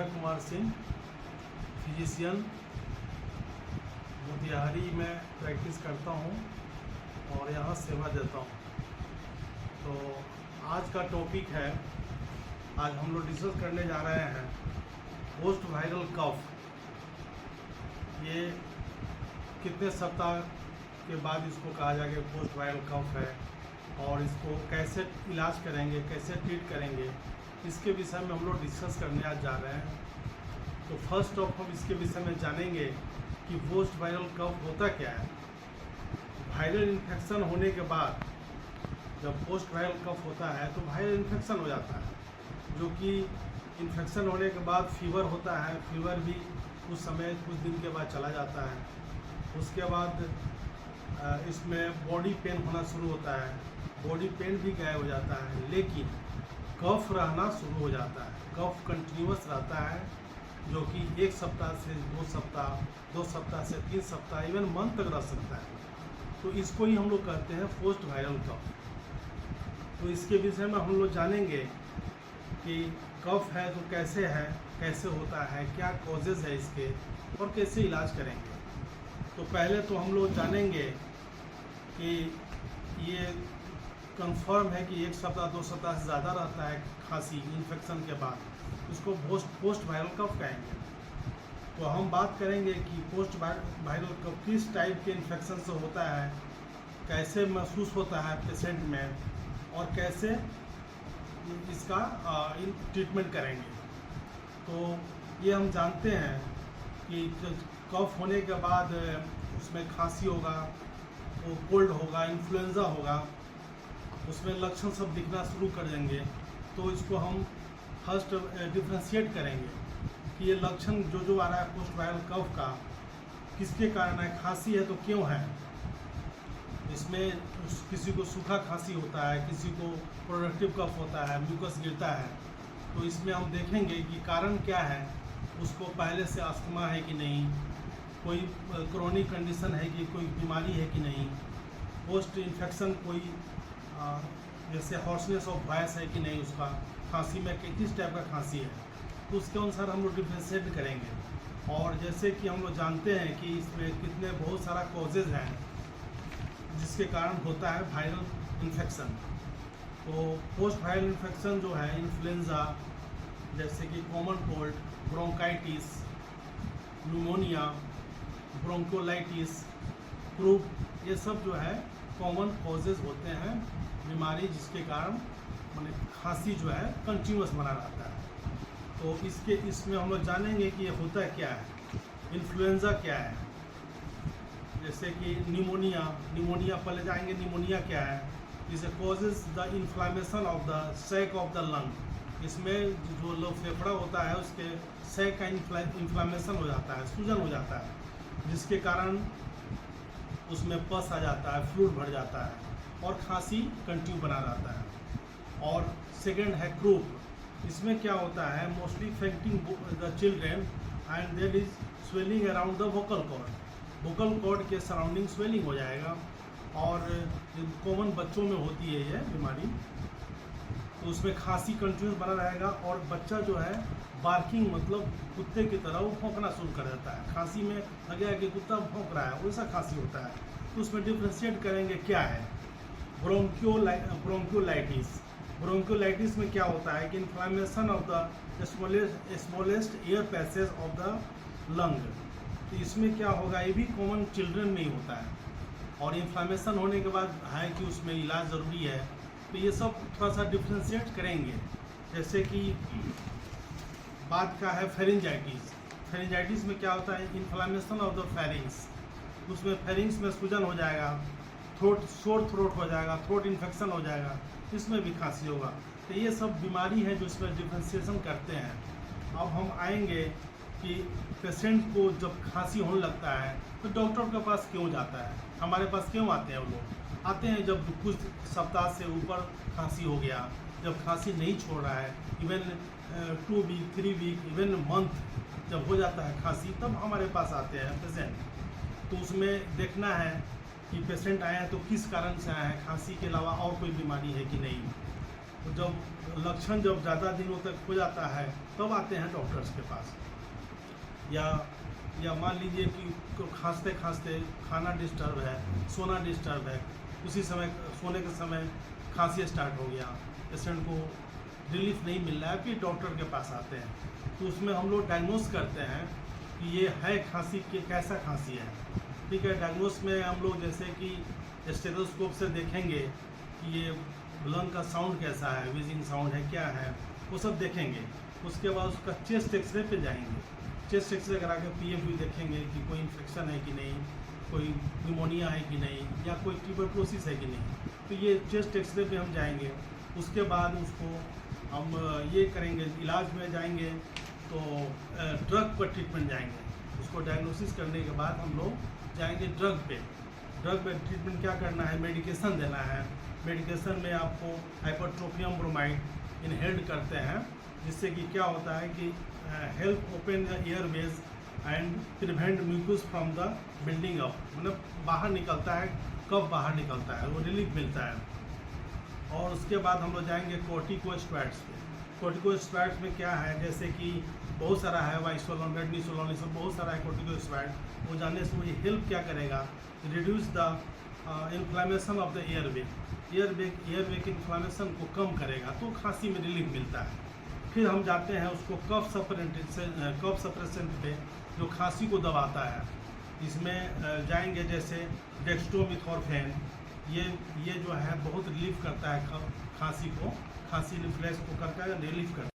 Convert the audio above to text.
Kumar Singh, physician, Motihari में practice करता हूँ और यहाँ सेवा देता हूँ। तो आज का टॉपिक है, आज हम लोग डिस्कस करने जा रहे हैं पोस्ट वायरल कफ। ये कितने सप्ताह के बाद इसको कहा जाएगा पोस्ट वायरल कफ है और इसको कैसे इलाज करेंगे, कैसे ट्रीट करेंगे, इसके विषय में हम लोग डिस्कस करने आज जा रहे हैं। तो फर्स्ट ऑफ हम इसके विषय में जानेंगे कि पोस्ट वायरल कफ होता क्या है। वायरल इन्फेक्शन होने के बाद जब पोस्ट वायरल कफ होता है तो वायरल इन्फेक्शन हो जाता है, जो कि इन्फेक्शन होने के बाद फीवर होता है। फीवर भी कुछ समय कुछ दिन के बाद चला जाता है। उसके बाद इसमें बॉडी पेन होना शुरू होता है, बॉडी पेन भी गायब हो जाता है, लेकिन कफ रहना शुरू हो जाता है। कफ कंटिन्यूअस रहता है, जो कि 1 सप्ताह से 2 सप्ताह, 2 सप्ताह से 3 सप्ताह, इवन मंथ तक रह सकता है। तो इसको ही हम लोग कहते हैं पोस्ट वायरल कफ। तो इसके विषय में हम लोग जानेंगे कि कफ है तो कैसे है, कैसे होता है, क्या कॉजेज़ है इसके और कैसे इलाज करेंगे। तो पहले तो हम लोग जानेंगे कि ये कंफर्म है कि 1 सप्ताह 2 सप्ताह से ज़्यादा रहता है खांसी इन्फेक्शन के बाद, उसको पोस्ट वायरल कफ कहेंगे। तो हम बात करेंगे कि पोस्ट वायरल कफ किस टाइप के इन्फेक्शन से होता है, कैसे महसूस होता है पेशेंट में और कैसे इसका ट्रीटमेंट करेंगे। तो ये हम जानते हैं कि कफ होने के बाद उसमें खांसी होगा, वो कोल्ड होगा, इन्फ्लुएंजा होगा, उसमें लक्षण सब दिखना शुरू कर देंगे। तो इसको हम फर्स्ट डिफ्रेंशिएट करेंगे कि ये लक्षण जो आ रहा है पोस्ट वायरल कफ का किसके कारण है। खांसी है तो क्यों है, इसमें किसी को सूखा खांसी होता है, किसी को प्रोडक्टिव कफ होता है, म्यूकस गिरता है। तो इसमें हम देखेंगे कि कारण क्या है, उसको पहले से अस्थमा है कि नहीं, कोई क्रोनिक कंडीशन है कि कोई बीमारी है कि नहीं, पोस्ट इन्फेक्शन कोई जैसे हॉर्सनेस ऑफ वॉइस है कि नहीं, उसका खांसी में किस टाइप का खांसी है, तो उसके अनुसार हम लोग डिफ्रेंशिएट करेंगे। और जैसे कि हम लोग जानते हैं कि इसमें कितने बहुत सारा कॉजेज़ हैं जिसके कारण होता है वायरल इन्फेक्शन। तो पोस्ट वायरल इन्फेक्शन जो है इन्फ्लुएंजा, जैसे कि common cold, bronchitis, pneumonia, bronchiolitis, croup, ये सब जो है कॉमन कॉजेज़ होते हैं बीमारी जिसके कारण माने खांसी जो है कंटिन्यूअस बना रहता है। तो इसमें हम लोग जानेंगे कि ये होता क्या है। इन्फ्लुएंजा क्या है, जैसे कि निमोनिया पहले जाएंगे। निमोनिया क्या है, इसे causes the inflammation of the sac of the lung. इसमें जो फेफड़ा होता है उसके सैक का इन्फ्लामेशन हो जाता है, सूजन हो जाता है, जिसके कारण उसमें पस आ जाता है, फ्लूइड भर जाता है और खांसी कंटिन्यू बना रहता है। और सेकेंड है क्रूप। इसमें क्या होता है, mostly effecting the children and there is swelling around the vocal cord. Vocal cord के सराउंडिंग स्वेलिंग हो जाएगा और कॉमन बच्चों में होती है ये बीमारी। तो उसमें खांसी कंटिन्यूस बना रहेगा और बच्चा जो है बार्किंग मतलब कुत्ते की तरह वो भौंकना शुरू कर देता है। खांसी में लगेगा कि कुत्ता भौंक रहा है, वैसा खांसी होता है। तो उसमें डिफ्रेंशिएट करेंगे क्या है। ब्रोंकियोलाइटिस। ब्रोंकियोलाइटिस में क्या होता है कि inflammation of the smallest air passage of the lung. तो इसमें क्या होगा, ये भी कॉमन चिल्ड्रन में ही होता है और इन्फ्लामेशन होने के बाद है कि उसमें इलाज ज़रूरी है। तो ये सब थोड़ा सा डिफ्रेंशिएट करेंगे। जैसे कि बात का है फेरिंजाइटिस। फेरिंजाइटिस में क्या होता है, इन्फ्लामेशन ऑफ द फेरिंग्स। उसमें फेरिंग्स में सूजन हो जाएगा, शोर थ्रोट हो जाएगा, थ्रोट इन्फेक्शन हो जाएगा, इसमें भी खांसी होगा। तो ये सब बीमारी है जो इसमें डिफ्रेंशिएशन करते हैं। अब हम आएंगे कि पेशेंट को जब खांसी होने लगता है तो डॉक्टर के पास क्यों जाता है, हमारे पास क्यों आते हैं। वो लोग आते हैं जब कुछ सप्ताह से ऊपर खांसी हो गया, जब खांसी नहीं छोड़ रहा है, even 2 week 3 week even month जब हो जाता है खांसी, तब हमारे पास आते हैं पेशेंट। तो उसमें देखना है कि पेशेंट आए हैं तो किस कारण से आए हैं, खांसी के अलावा और कोई बीमारी है कि नहीं। तो जब लक्षण जब ज़्यादा दिनों तक हो जाता है तब आते हैं डॉक्टर्स के पास। या मान लीजिए कि खांसते खांसते खाना डिस्टर्ब है, सोना डिस्टर्ब है, उसी समय सोने के समय खांसी स्टार्ट हो गया, पेशेंट को रिलीफ नहीं मिल रहा है, फिर डॉक्टर के पास आते हैं। तो उसमें हम लोग डायग्नोस करते हैं कि ये है खांसी के कैसा खांसी है। ठीक है, डायग्नोस में हम लोग जैसे कि स्टेथोस्कोप से देखेंगे कि ये लंग का साउंड कैसा है, व्हीजिंग साउंड है, क्या है, वो सब देखेंगे। उसके बाद उसका चेस्ट एक्सरे पे जाएंगे। चेस्ट एक्सरे करा के PFV देखेंगे कि कोई इन्फेक्शन है कि नहीं, कोई न्यूमोनिया है कि नहीं, या कोई ट्यूबरक्लोसिस है कि नहीं। तो ये चेस्ट एक्सरे पे हम जाएंगे। उसके बाद उसको हम ये करेंगे, इलाज में जाएंगे तो ड्रग पर ट्रीटमेंट जाएंगे। उसको डायग्नोसिस करने के बाद हम लोग जाएंगे ड्रग पे। ड्रग पे ट्रीटमेंट क्या करना है, मेडिकेशन देना है। मेडिकेशन में आपको हाइपरट्रोपियम ब्रोमाइड इनहेल्ड करते हैं, जिससे कि क्या होता है कि help open the airways and prevent mucus from the building up, मतलब बाहर निकलता है, कब बाहर निकलता है, वो रिलीफ मिलता है। और उसके बाद हम लोग जाएंगे कॉर्टिकोस्टेरॉइड्स पे। कॉर्टिकोस्टेरॉइड्स में क्या है, जैसे कि बहुत सारा है, वाइसोलोन, रेडनिसोलोन, ये सब बहुत सारा है कॉर्टिकोस्टेरॉइड। वो जानने से वो ये हेल्प क्या करेगा, reduce the inflammation of the airway के इन्फ्लामेशन को कम करेगा, तो खांसी में रिलीफ मिलता है। फिर हम जाते हैं उसको कफ सप्रेसेंट पे, जो खांसी को दबाता है। इसमें जाएंगे जैसे डेक्स्ट्रोमेथोर्फेन, ये जो है बहुत रिलीफ करता है खांसी को, खांसी रिफ्लेक्स को करता है, रिलीफ करता है।